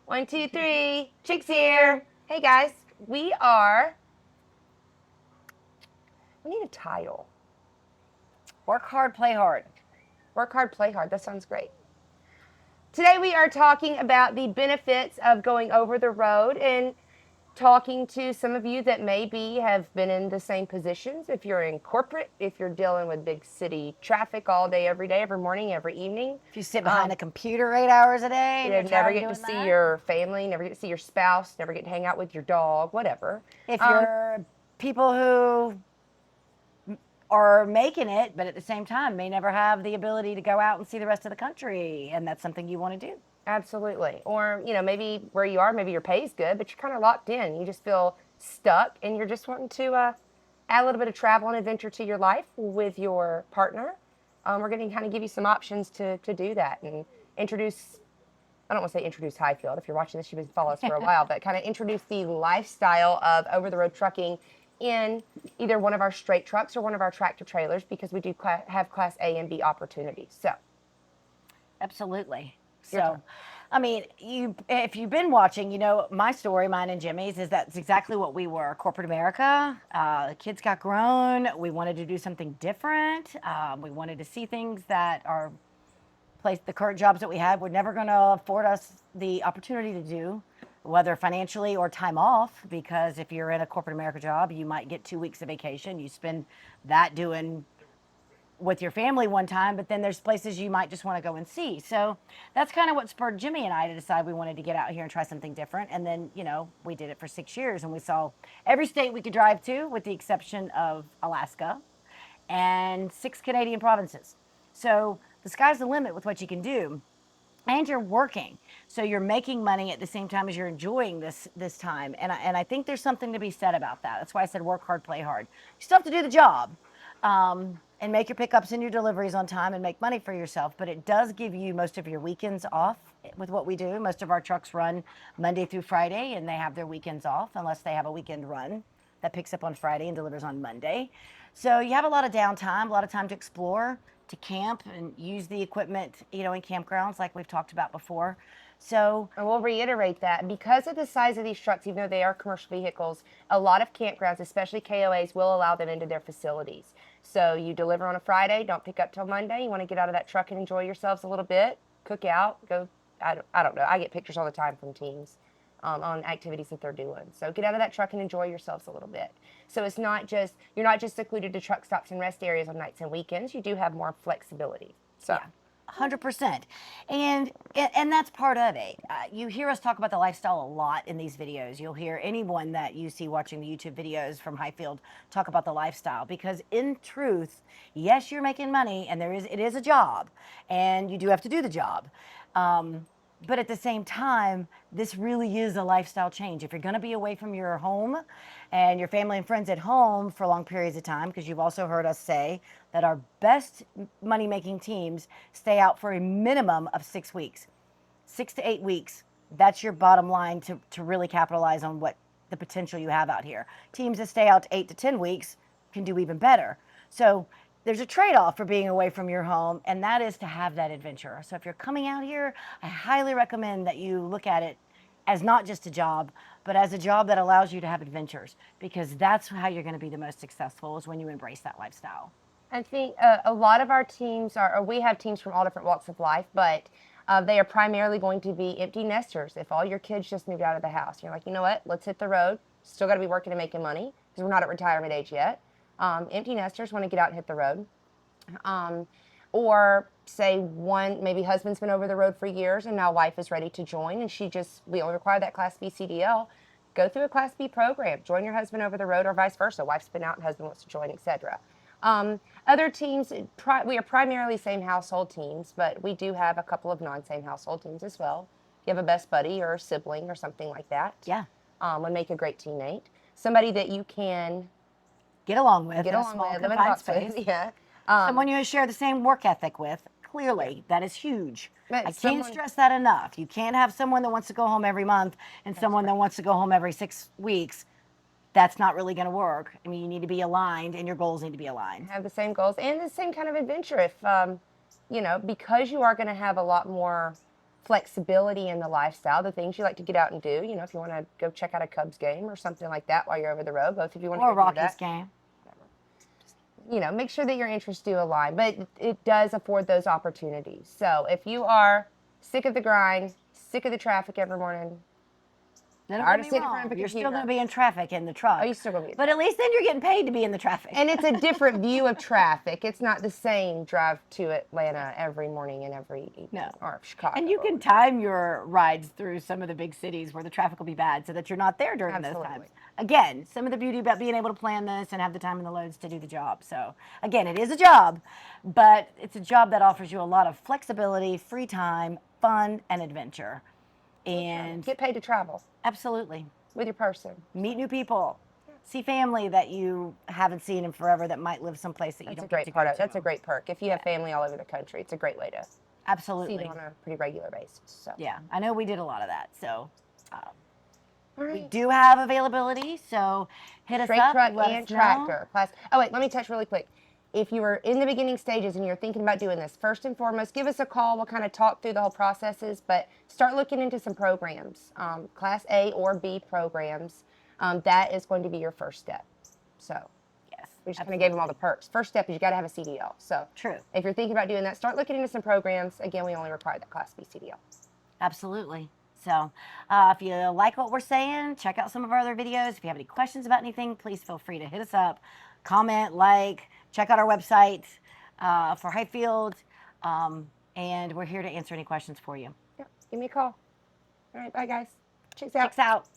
One, two, three. Chicks here. Hey guys, we need a title. Work hard, play hard. Work hard, play hard. That sounds great. Today we are talking about the benefits of going over the road and talking to some of you that maybe have been in the same positions. If you're in corporate, if you're dealing with big city traffic all day, every morning, every evening. If you sit behind a computer 8 hours a day and You you're never tired of get to doing see that. your family, never get to see your spouse, never get to hang out with your dog, whatever. If you're people who are making it, but at the same time may never have the ability to go out and see the rest of the country, and that's something you want to do. Absolutely. Or, maybe where you are, maybe your pay's good, but you're kind of locked in. You just feel stuck and you're just wanting to add a little bit of travel and adventure to your life with your partner. We're going to kind of give you some options to do that and introduce, I don't want to say introduce Hyfield. If you're watching this, you've been following us for a while, but kind of introduce the lifestyle of over-the-road trucking in either one of our straight trucks or one of our tractor trailers, because we do have Class A and B opportunities. So, Absolutely. Your turn. So, I mean, if you've been watching, you know my story, mine and Jimmy's, is that's exactly what we were. Corporate America. The kids got grown. We wanted to do something different. We wanted to see things that our the current jobs that we had were never going to afford us the opportunity to do, whether financially or time off. Because if you're in a corporate America job, you might get 2 weeks of vacation. You spend that doing with your family one time, but then there's places you might just want to go and see. So that's kind of what spurred Jimmy and I to decide we wanted to get out here and try something different. And then, we did it for 6 years and we saw every state we could drive to, with the exception of Alaska, and 6 Canadian provinces. So the sky's the limit with what you can do. And you're working, so you're making money at the same time as you're enjoying this time. And I think there's something to be said about that. That's why I said work hard, play hard. You still have to do the job, and make your pickups and your deliveries on time and make money for yourself. But it does give you most of your weekends off with what we do. Most of our trucks run Monday through Friday, and they have their weekends off unless they have a weekend run that picks up on Friday and delivers on Monday. So you have a lot of downtime, a lot of time to explore, to camp and use the equipment, in campgrounds like we've talked about before. So, and we'll reiterate that because of the size of these trucks, even though they are commercial vehicles, a lot of campgrounds, especially KOAs, will allow them into their facilities. So you deliver on a Friday, don't pick up till Monday. You want to get out of that truck and enjoy yourselves a little bit, cook out, go. I don't know. I get pictures all the time from teams on activities that they're doing. So get out of that truck and enjoy yourselves a little bit. So it's not just, you're not just secluded to truck stops and rest areas on nights and weekends. You do have more flexibility. So. yeah. 100%. And that's part of it. You hear us talk about the lifestyle a lot in these videos. You'll hear anyone that you see watching the YouTube videos from Hyfield talk about the lifestyle, because in truth, yes, you're making money and it is a job and you do have to do the job. But at the same time, this really is a lifestyle change. If you're going to be away from your home and your family and friends at home for long periods of time, because you've also heard us say that our best money-making teams stay out for a minimum of 6 weeks, 6 to 8 weeks. That's your bottom line to really capitalize on what the potential you have out here. Teams that stay out to 8 to 10 weeks can do even better. So there's a trade-off for being away from your home, and that is to have that adventure. So if you're coming out here, I highly recommend that you look at it as not just a job, but as a job that allows you to have adventures, because that's how you're going to be the most successful, is when you embrace that lifestyle. I think a lot of our teams or we have teams from all different walks of life, but they are primarily going to be empty nesters. If all your kids just moved out of the house, you're like, you know what, let's hit the road. Still got to be working and making money because we're not at retirement age yet. Empty nesters want to get out and hit the road. Or say maybe husband's been over the road for years and now wife is ready to join, and we only require that Class B CDL. Go through a Class B program, join your husband over the road, or vice versa. Wife's been out and husband wants to join, etc. Other teams, we are primarily same household teams, but we do have a couple of non-same household teams as well. You have a best buddy or a sibling or something like that. Yeah. Would make a great teammate. Somebody that you can Get along with, get in a along small with, live in a confined box space. with. Yeah. Someone you share the same work ethic with. Clearly, that is huge. But I can't stress that enough. You can't have someone that wants to go home every month and someone that wants to go home every 6 weeks. That's not really going to work. I mean, you need to be aligned, and your goals need to be aligned. Have the same goals and the same kind of adventure. If because you are going to have a lot more flexibility in the lifestyle, the things you like to get out and do. You know, if you want to go check out a Cubs game or something like that while you're over the road, both of you want to Or a go do Rockies that. game. You know, make sure that your interests do align, but it does afford those opportunities. So if you are sick of the grind, sick of the traffic every morning, Then tired don't of get me sitting in front of wrong. a You're still computer. going to be in traffic in the truck. Oh, you still gonna be in But at least then you're getting paid to be in the traffic. And it's a different view of traffic. It's not the same drive to Atlanta every morning and every evening. No. Or Chicago. And you can time your rides through some of the big cities where the traffic will be bad so that you're not there during those times. Again, some of the beauty about being able to plan this and have the time and the loads to do the job. So, again, it is a job, but it's a job that offers you a lot of flexibility, free time, fun, and adventure. And get paid to travel. Absolutely. With your person. Meet new people. See family that you haven't seen in forever that might live someplace that you don't get to go to. That's a great perk. If you have family all over the country, it's a great way to Absolutely see them on a pretty regular basis. So. Yeah, I know we did a lot of that. So All right. we do have availability. So hit us Straight up. truck let and us know. tractor class. Oh wait, let me touch really quick. If you were in the beginning stages and you're thinking about doing this, first and foremost, give us a call. We'll kind of talk through the whole processes, but start looking into some programs, Class A or B programs. That is going to be your first step. So Yes, we just kind of gave them all the perks. First step is you got to have a CDL. So True. if you're thinking about doing that, start looking into some programs. Again, we only require that Class B CDL. Absolutely. So if you like what we're saying, check out some of our other videos. If you have any questions about anything, please feel free to hit us up, comment, check out our website for Hyfield, and we're here to answer any questions for you. Yep. Give me a call. All right. Bye, guys. Checks out. Checks out.